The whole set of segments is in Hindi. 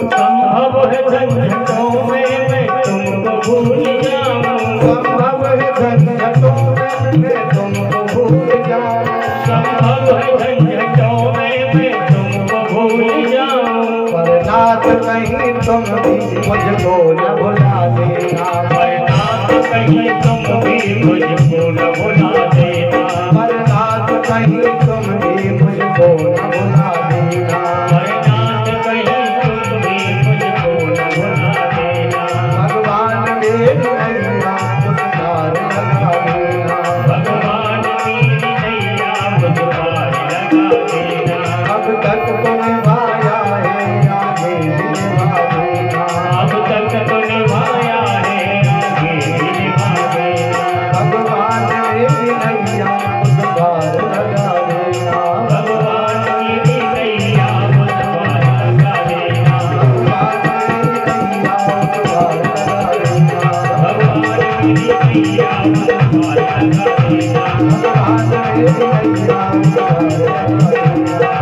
संभव है झंझटों में मैं तुमको भूल जाऊं, संभव है झंझटों में मैं तुमको भूल जाऊं, संभव है झंझटों में मैं तुमको भूल जाऊं, पर नाथ कहीं तुम भी मुझको न भुला देना, पर नाथ कहीं तुम भी मुझको न भुला देना, पर नाथ कहीं तुम भी मुझको न भुला देना, पर नाथ कहीं तुम भी मुझको न भुला देना, भगवान मेरी नैया मुझ पार लगा देना, भगवान मेरी नैया मुझ पार लगा देना, अब तक तो निभाया है आगे भी निभा देना, अब तक तो निभाया है आगे भी निभा देना, भगवान मेरी नैया मुझ पार लगा देना, भगवान मेरी नैया मुझ पार लगा देना, भगवान मेरी नैया मुझ पार लगा देना, भगवान मेरी नैया मुझ पार लगा देना,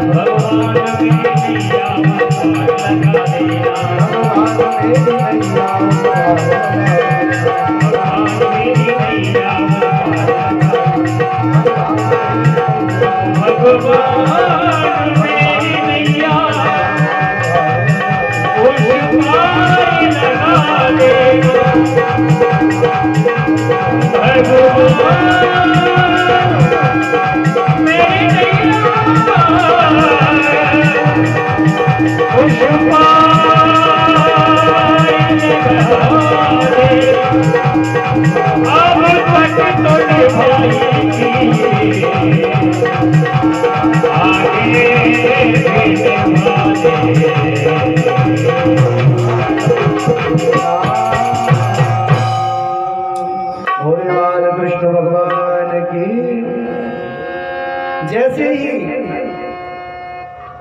भगवान मेरी नैया मुझ पार लगा देना, भगवान मेरी नैया मुझ पार लगा देना, भगवान मेरी नैया मुझ पार लगा देना, भगवान मेरी नैया मुझ पार लगा देना, भगवान मेरी नैया उस पार लगा देना, भगवान मेरी नैया उस पार लगा देना, अब तक तो निभाएगी आगे भी निभा दे। भोलेनाथ कृष्ण भगवान की। जैसे ही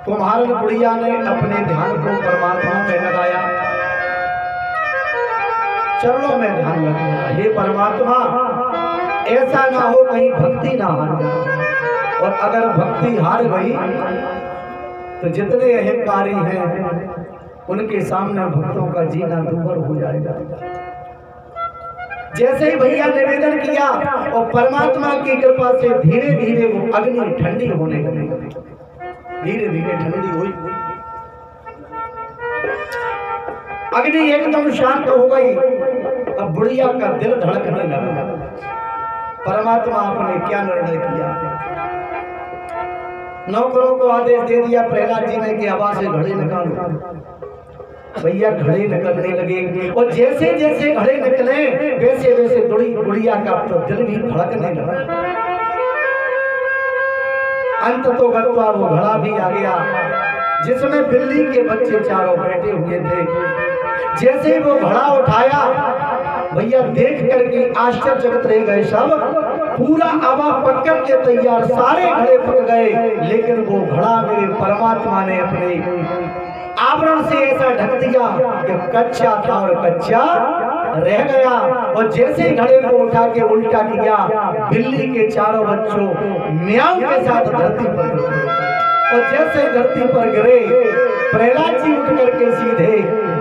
कुम्हारन बुढ़िया ने अपने ध्यान को परमात्मा में लगाया, चरणों में ध्यान लगाया, हे परमात्मा ऐसा ना हो कहीं भक्ति ना हार जाए, और अगर भक्ति हार गई तो जितने अहंकारी हैं उनके सामने भक्तों का जीना दूभर हो जाएगा। जैसे ही भैया निवेदन किया और परमात्मा की कृपा से धीरे धीरे वो अग्नि ठंडी होने लगी, धीरे धीरे ठंडी हुई, अग्नि एकदम शांत हो गई। अब बुढ़िया का दिल धड़कने लगा। परमात्मा आपने क्या निर्णय किया? नौकरों को आदेश दे दिया प्रहलाद जी ने कि हवा से घड़े निकालो। भैया घड़े निकलने लगे, और जैसे जैसे घड़े निकले वैसे वैसे बुढ़िया का तो दिल भी धड़कने लगा। अंत तो गत्वा वो घड़ा भी आ गया जिसमें बिल्ली के बच्चे चारों बैठे हुए थे। जैसे ही वो घड़ा उठाया, भैया देख करके आश्चर्यचकित रह गए सब। पूरा आवा पकड़ के तैयार, सारे घड़े पक गए, लेकिन वो घड़ा मेरे परमात्मा ने अपने आवरण से ऐसा ढक दिया कि कच्चा था और कच्चा रह गया। और जैसे ही घड़े को उठा के उल्टा किया, बिल्ली के चारों बच्चों म्याऊं के साथ धरती पर गिरे, और जैसे धरती पर गिरे प्रहलाद जी उठ करके सीधे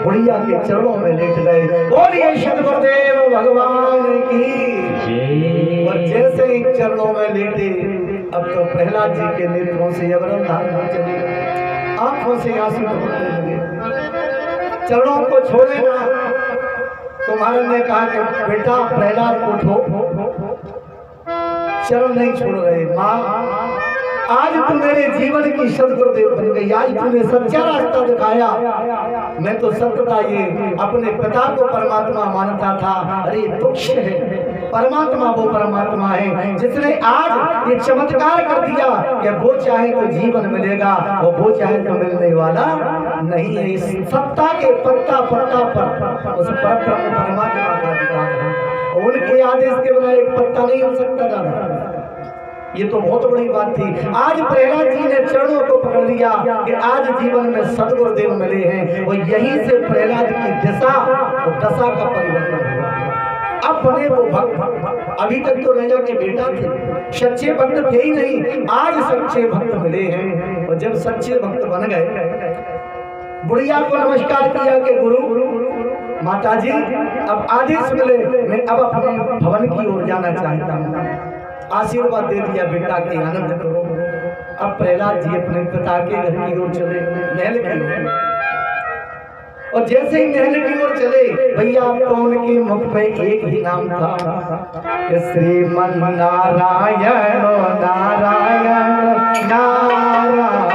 बुढ़िया के चरणों में लेट गए। बोलिए सद्गुरुदेव भगवान की। और जैसे ही चरणों में लेटे, अब तो प्रहलाद जी के नेत्रों से अवरल धारा चली, आंखों से आंसू टपकने लगे। चरणों को छोड़े ना। कुम्हारन ने कहा कि बेटा प्रहलाद उठो, चरण नहीं छोड़ रहे। माँ, आज तू मेरे जीवन की सद्गुरुदेव बन गई, आज तूने सच्चा रास्ता दिखाया। मैं तो सत्यता ये अपने पिता को परमात्मा मानता था, अरे तुच्छ है। परमात्मा वो परमात्मा है जिसने आज ये चमत्कार कर दिया कि वो चाहे तो जीवन मिलेगा और वो चाहे तो मिलने वाला नहीं है। इस सत्ता के पत्ता पत्ता पर उस परब्रह्म परमात्मा का अधिकार है, उनके आदेश के बिना एक पत्ता नहीं हो सकता दादा। ये तो बहुत बड़ी बात थी। आज प्रहलाद जी ने चरणों को पकड़ लिया कि आज जीवन में सद्गुरुदेव मिले हैं, और यहीं से प्रहलाद की दिशा और दशा का परिवर्तन हुआ। अब बने वो भक्त। अभी तक तो राजा के बेटा थे, सच्चे भक्त थे ही नहीं, आज सच्चे भक्त मिले हैं। और जब सच्चे भक्त बन गए बुढ़िया को नमस्कार किया कि गुरु माता जी अब आदेश मिले, मैं अब अपने भवन की ओर जाना चाहता हूँ। आशीर्वाद दे दिया बेटा के आनंद करो। अब प्रहलाद जी अपने पिता के घर की ओर चले, महल की ओर। और जैसे ही महल की ओर चले भैया तो उनके मुख में एक ही नाम था कि श्रीमन नारायण नारायण नारायण।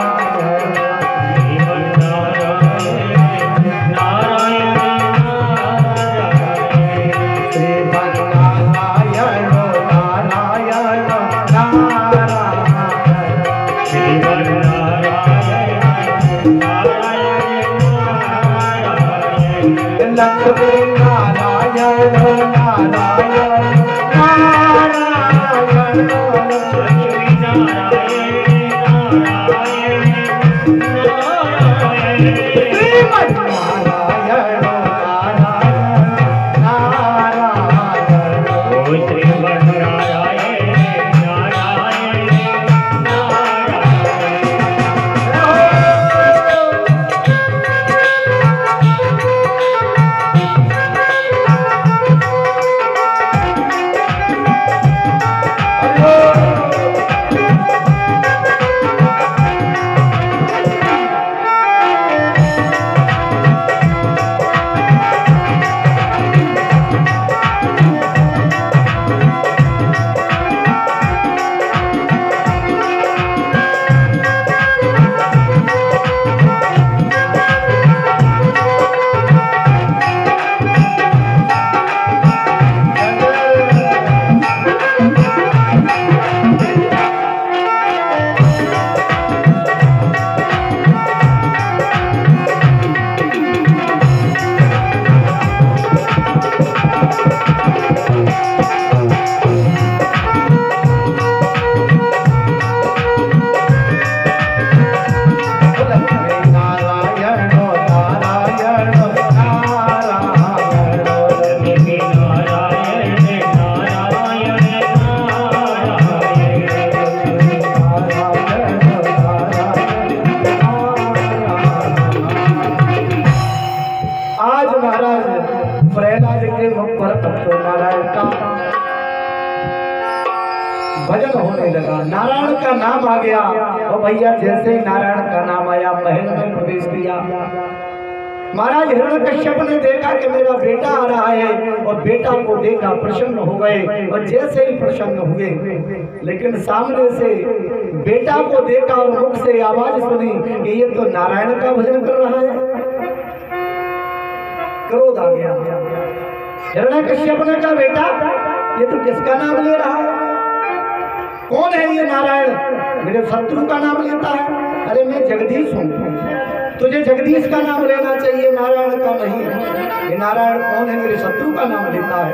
भजन होने लगा, नारायण का नाम आ गया। और भैया जैसे ही नारायण का नाम आया महल में प्रवेश किया। महाराज हिरण्यकश्यप ने देखा कि मेरा बेटा आ रहा है और बेटा को देखा प्रसन्न हो गए। और जैसे ही प्रसन्न हुए लेकिन सामने से बेटा को देखा और मुख से आवाज सुनी कि ये तो नारायण का भजन कर रहा है। क्रोध आ गया। हिरण्यकश्यप ने कहा बेटा ये तो किसका नाम ले रहा है? कौन है ये नारायण? मेरे शत्रु का नाम लेता है। अरे मैं जगदीश हूँ, तुझे जगदीश का नाम लेना चाहिए, नारायण का नहीं। ये नारायण कौन है? मेरे शत्रु का नाम लेता है।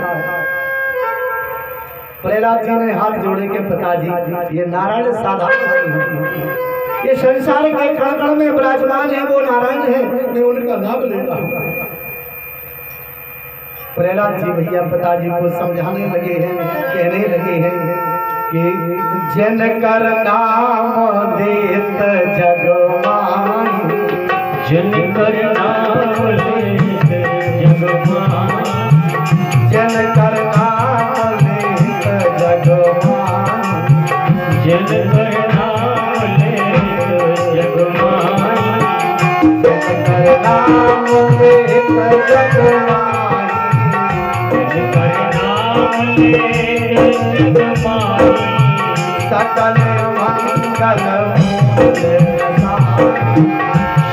प्रहलाद जी ने हाथ जोड़े के पिताजी ये नारायण साधारण नहीं है, ये संसार के कण कण में विराजमान है, वो नारायण है, मैं उनका नाम ले रहा हूँ। प्रहलाद जी भैया पिताजी को समझाने लगे हैं, कहने लगे हैं कि जन कर नाम देत जग माही, जन कर नाम लेत जग माही, जन कर नाम देत जग माही, जन कर नाम लेत जग माही, जन कर नाम देत जग माही, जन कर नाम लेत जग माही, सकल मंगल मूल रसाई,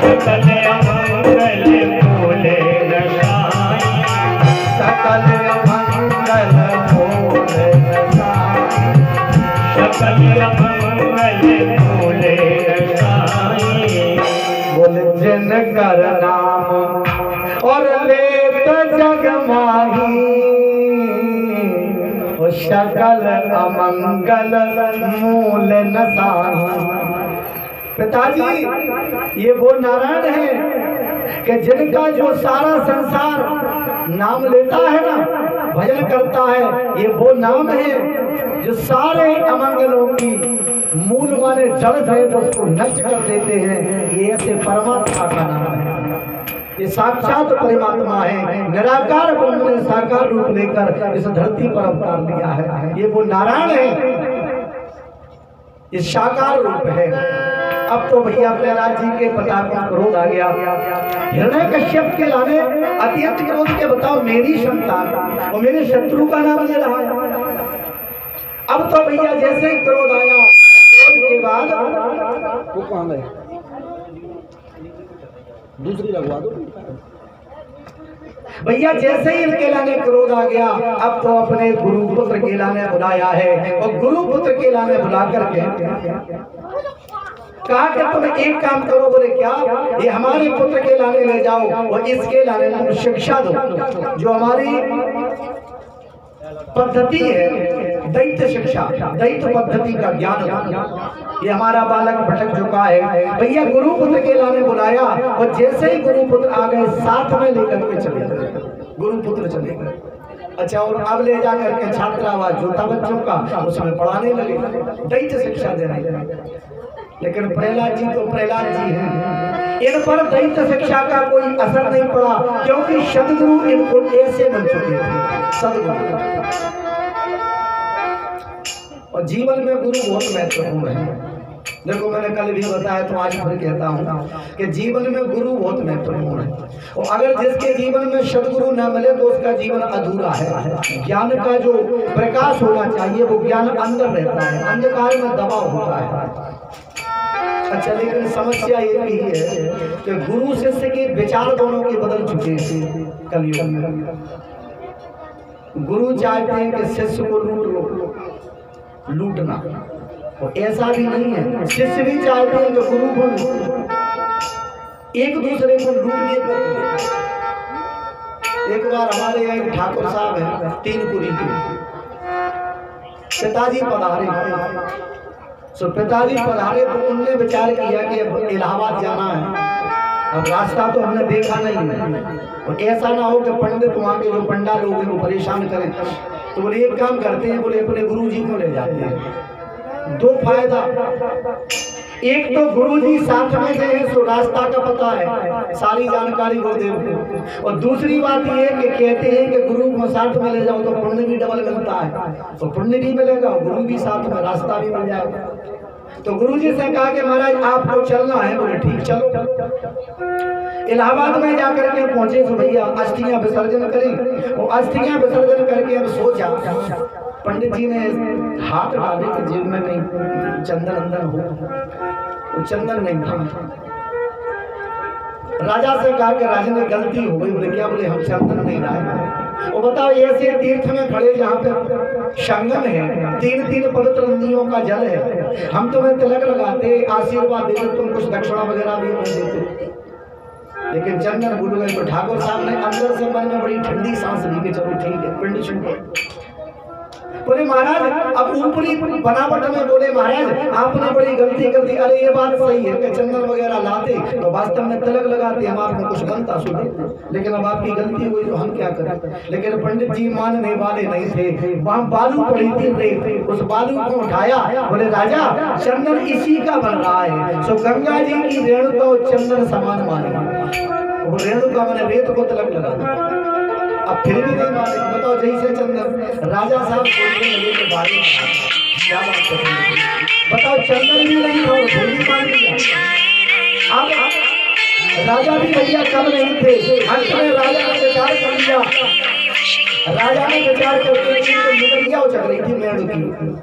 सकल मंगल मूल रसाई, सकल मंगल मूल रसाई, सकल मंगल मूल रसाई। बोल जिन कर नाम और लेत जग माही, सकल अमंगल मूल नसाई। पिताजी ये वो नारायण है कि जिनका जो सारा संसार नाम लेता है ना, भजन करता है, ये वो नाम है जो सारे अमंगलों की मूल माने जड़ है तो उसको नष्ट कर देते हैं। ये ऐसे परमात्मा का नाम है। ये साक्षात परमात्मा है। निराकार ब्रह्म ने साकार रूप लेकर इस धरती पर अवतार लिया है। ये वो नारायण है, ये साकार रूप है। अब तो भैया प्रहलाद जी के प्रताप में क्रोध आ गया। हिरण्यकश्यप के लाने अत्यंत क्रोध के, बताओ मेरी संतान और मेरे शत्रु का नाम ले रहा है। अब तो भैया जैसे ही क्रोध आया, क्रोध के बाद वो कहाँ गए? दूसरी लगवा दो भैया। जैसे ही इनके लाने क्रोध आ गया, अब तो अपने गुरु पुत्र के लाने बुलाया है और गुरु पुत्र के लाने बुला करके कहा कि तुम एक काम करो। बोले क्या? ये हमारे पुत्र के लाने ले जाओ और इसके लाने तुम शिक्षा दो। जो हमारी पद्धति है दैत्य शिक्षा, दैत्य पद्धति का ज्ञान, ये हमारा बालक भटक चुका है। भैया गुरु पुत्र के लाने बुलाया और जैसे ही गुरु पुत्र आ गए, साथ में लेकर के चले गए। गुरु पुत्र चले गए। अच्छा, और अब ले जा करके छात्रावास जो था बच्चों का, उसमें पढ़ाने लगे, दैत्य शिक्षा देने लगे। लेकिन प्रहलाद जी तो प्रहलाद जी हैं, इन पर दैत्य शिक्षा का कोई असर नहीं पड़ा, क्योंकि सदगुरु इनको ऐसे बन चुके थे। सदगुरु और जीवन में गुरु बहुत महत्वपूर्ण है। देखो मैंने कल भी बताया तो आज फिर कहता हूँ कि जीवन में गुरु बहुत महत्वपूर्ण है। और अगर जिसके जीवन में सदगुरु न मिले तो उसका जीवन अधूरा है। ज्ञान का जो प्रकाश होना चाहिए वो ज्ञान अंदर रहता है, अंधकार में दबाव होता है। अच्छा, लेकिन समस्या ये भी है कि गुरु शिष्य के विचार दोनों के बदल चुके हैं कलयुग में। गुरु चाहते हैं कि शिष्य को लूट लो, लूटना, और ऐसा भी नहीं है। शिष्य भी चाहते हैं कि गुरु को एक दूसरे को लूट के। एक बार हमारे एक ठाकुर साहब हैं तीनपुरी के, पिताजी पधारे। सो पिताजी पधारे तो उनने विचार किया कि अब इलाहाबाद जाना है। अब रास्ता तो हमने देखा नहीं है, और ऐसा ना हो कि पंडित वहाँ के जो पंडा लोग हैं वो परेशान करें। तो बोले एक काम करते हैं, बोले अपने गुरु जी को ले जाते हैं। दो फायदा, एक तो गुरुजी साथ में गए हैं सो रास्ता का पता है, सारी जानकारी गुरुदेव को। और दूसरी बात ये कि कहते हैं कि गुरु को साथ में ले जाओ तो पुण्य भी डबल मिलता है, तो पुण्य भी मिलेगा, गुरु भी साथ में, रास्ता भी मिल जाएगा। तो गुरुजी से कहा कि महाराज आपको चलना है। बोले ठीक चलो। इलाहाबाद में जाकर के पहुंचे तो भैया अस्थियां विसर्जन करी, और अस्थियां विसर्जन करके अब सोचा। पंडित जी ने हाथ डाले कि जेब में कहीं चंदन अंदन हो, तो चंदन नहीं था। राजा से कहा कि राजा ने गलती हो गई। बोले क्या? बोले हम चंदन नहीं लाए। और बताओ ऐसे तीर्थ में खड़े जहाँ पे संगम है, तीन तीन पवित्र नदियों का जल है, हम तुम्हें तिलक लगाते, आशीर्वाद देते, तुम कुछ दक्षिणा वगैरह भी नहीं देते, लेकिन चंदन भूल गए। तो ठाकुर साहब ने अंदर से मन में बड़ी ठंडी सांस ली कि चलो ठीक है, पिंड छूटे। बोले महाराज अब ऊपरी बनावट में बोले महाराज आपने बड़ी गलती कर दी। अरे ये बात सही है कि चंदन वगैरह लाते तो वास्तव में तिलक लगाते, हम आपको कुछ बनता सुनते, लेकिन अब आपकी गलती हुई तो हम क्या करें। लेकिन पंडित जी मानने वाले नहीं थे। वहाँ बालू पड़ी थी, उस बालू को उठाया। बोले राजा चंदन इसी का बन रहा है, सो गंगा जी की रेणुका चंदन समान माने। वो रेणुका मैंने रेत को तिलक लगा, अब फिर भी नहीं माने। बताओ जैसे चंदन राजा साहब बोलने लगे के बारे में क्या बात कर रहे हैं। बताओ चंदन भी नहीं था, फिर भी मान लिया। अब राजा भी भैया कम नहीं थे। अंत में राजा ने विचार कर लिया। राजा ने विचार करके नगरिया उचक रही थी मेड़ की,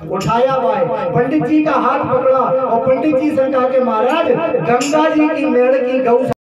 उठाया भाई पंडित जी का हाथ पकड़ा और पंडित जी से कहा कि महाराज गंगा जी की मेड़ की गौशाला